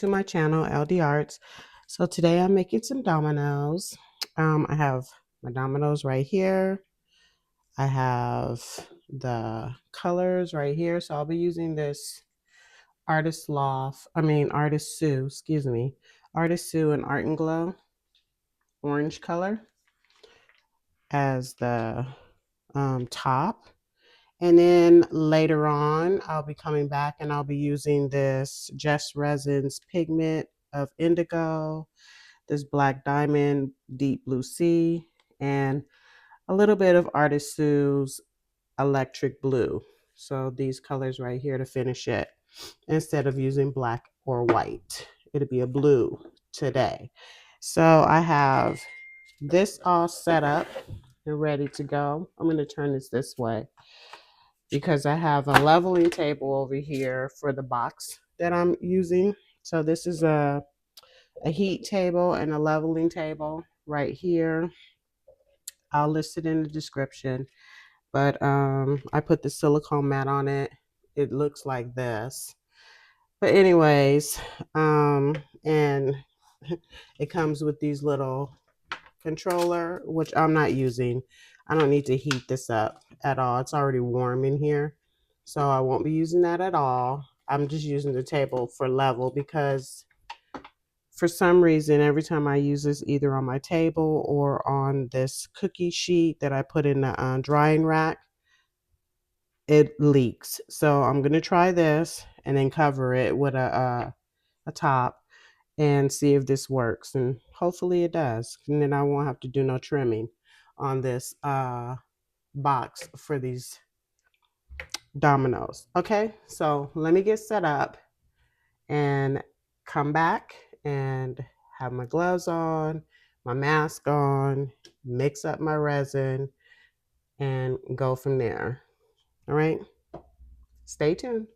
to my channel, LD Arts. So today I'm making some dominoes. I have my dominoes right here. I have the colors right here. So I'll be using this Artist Sue, excuse me. Artist Sue and Art and Glow orange color as the top. And then later on, I'll be coming back and I'll be using this Just Resins pigment of indigo, this Black Diamond Deep Blue Sea, and a little bit of Artist Sue's Electric Blue. So these colors right here to finish it. Instead of using black or white, it'll be a blue today. So I have this all set up and ready to go. I'm going to turn this way because I have a leveling table over here for the box that I'm using. So this is a heat table and a leveling table right here. I'll list it in the description, but I put the silicone mat on it. It looks like this. But anyways, and it comes with these little controller, which I'm not using. I don't need to heat this up at all. It's already warm in here. So I won't be using that at all. I'm just using the table for level because for some reason, every time I use this either on my table or on this cookie sheet that I put in the drying rack, it leaks. So I'm going to try this and then cover it with a top and see if this works, and hopefully it does, and then I won't have to do no trimming on this box for these dominoes. Okay, so let me get set up and come back and have my gloves on, my mask on, mix up my resin, and go from there. All right, stay tuned.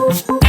Woo!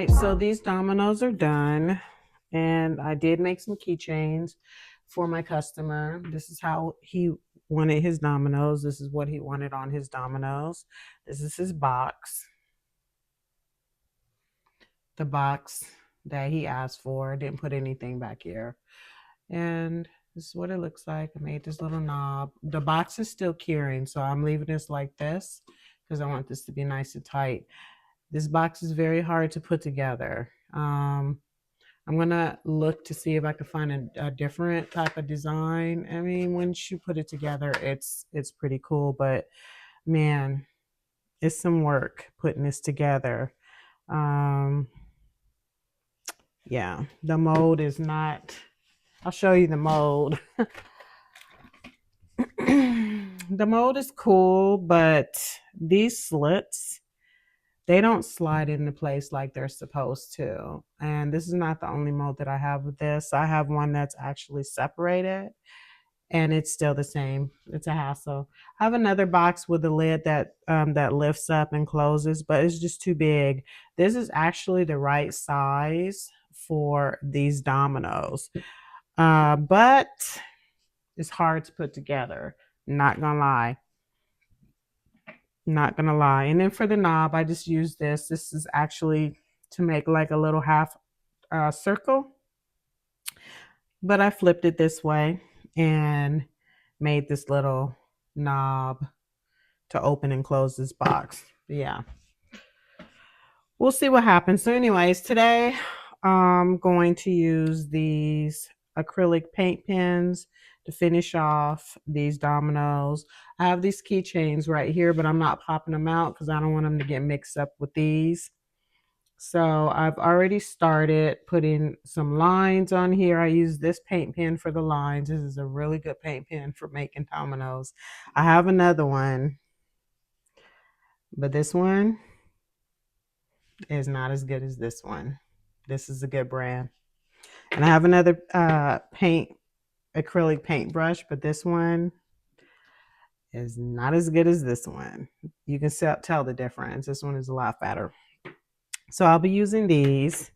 right, so these dominoes are done, and I did make some keychains for my customer. This is how he wanted his dominoes. This is what he wanted on his dominoes. This is his box. The box that he asked for. Didn't put anything back here. And this is what it looks like. I made this little knob. The box is still curing, so I'm leaving this like this because I want this to be nice and tight. This box is very hard to put together. I'm gonna look to see if I can find a different type of design. I mean, once you put it together, it's pretty cool, but man, it's some work putting this together. Yeah, the mold is not, I'll show you the mold. The mold is cool, but these slits, they don't slide into place like they're supposed to. And this is not the only mold that I have with this. I have one that's actually separated and it's still the same. It's a hassle. I have another box with a lid that that lifts up and closes, but it's just too big. This is actually the right size for these dominoes, but it's hard to put together. Not gonna lie. Not gonna lie. And then for the knob, I just use this. This is actually to make like a little half circle, but I flipped it this way and made this little knob to open and close this box. Yeah, we'll see what happens. So anyways, today I'm going to use these acrylic paint pens to finish off these dominoes. I have these keychains right here, but I'm not popping them out because I don't want them to get mixed up with these. So I've already started putting some lines on here. I use this paint pen for the lines. This is a really good paint pen for making dominoes. I have another one, but this one is not as good as this one. This is a good brand. And I have another acrylic paintbrush, but this one is not as good as this one. You can tell the difference. This one is a lot better. So I'll be using these.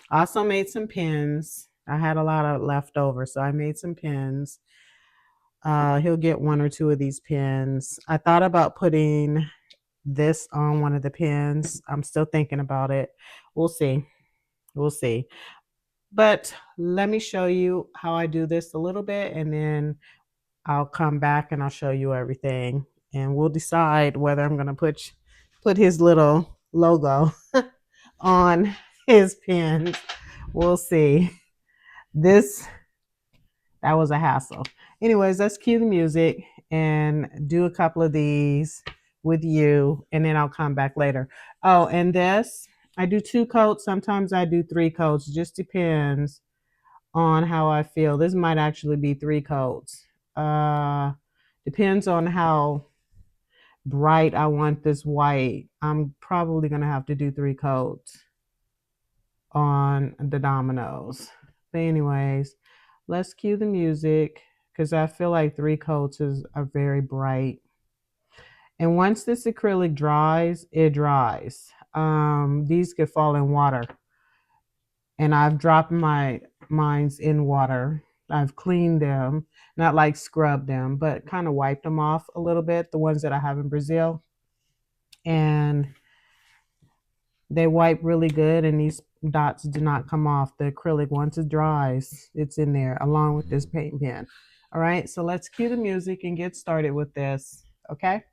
I also made some pins. I had a lot of leftover, so I made some pins. He'll get one or two of these pins. I thought about putting this on one of the pins. I'm still thinking about it. We'll see. We'll see. But let me show you how I do this a little bit, and then I'll come back and I'll show you everything. And we'll decide whether I'm going to put his little logo on his pins. We'll see. That was a hassle. Anyways, let's cue the music and do a couple of these with you, and then I'll come back later. Oh, and this, I do 2 coats. Sometimes I do 3 coats. Just depends on how I feel. This might actually be 3 coats. Depends on how bright I want this white. I'm probably going to have to do 3 coats on the dominoes. But anyways, let's cue the music because I feel like 3 coats are very bright. And once this acrylic dries, it dries. These could fall in water. And I've dropped mines in water. I've cleaned them, not like scrubbed them, but kind of wiped them off a little bit, the ones that I have in Brazil. And they wipe really good, and these dots do not come off. The acrylic, once it dries, it's in there along with this paint pen. All right, so let's cue the music and get started with this, okay?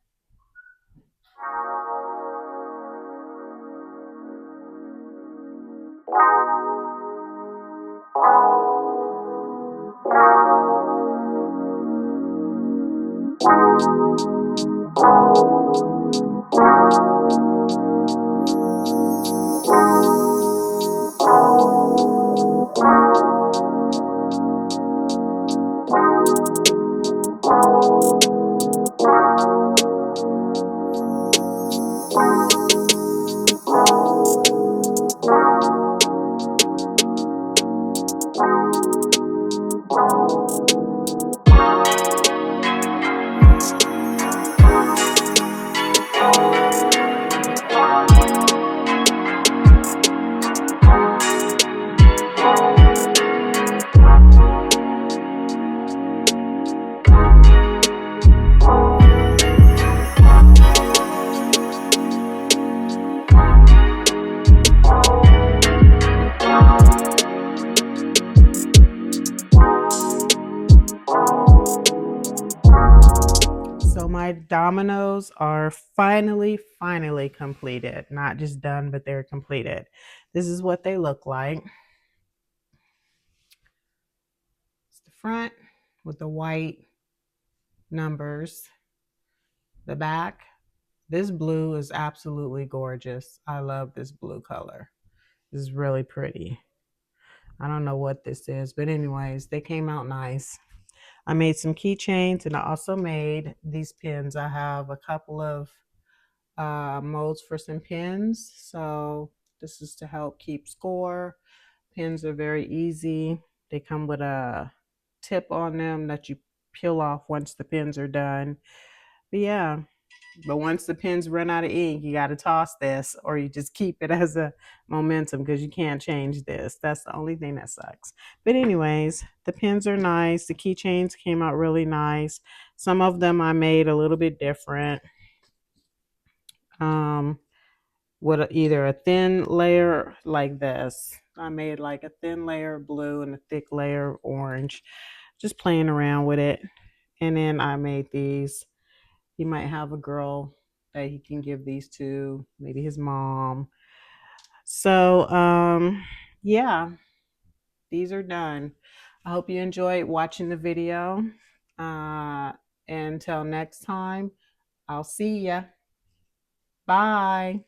dominoes are finally completed. Not just done, but they're completed. This is what they look like. It's the front with the white numbers. The back. This blue is absolutely gorgeous. I love this blue color. This is really pretty. I don't know what this is, but anyways, they came out nice. I made some keychains and I also made these pins. I have a couple of molds for some pins. So this is to help keep score. Pins are very easy. They come with a tip on them that you peel off once the pins are done. But yeah, but once the pins run out of ink, you got to toss this or you just keep it as a momentum because you can't change this. That's the only thing that sucks. But anyways, the pins are nice. The keychains came out really nice. Some of them I made a little bit different. With either a thin layer like this. I made like a thin layer of blue and a thick layer of orange. Just playing around with it. And then I made these. He might have a girl that he can give these to, maybe his mom. So, yeah, these are done. I hope you enjoyed watching the video. Uh, until next time, I'll see ya. Bye.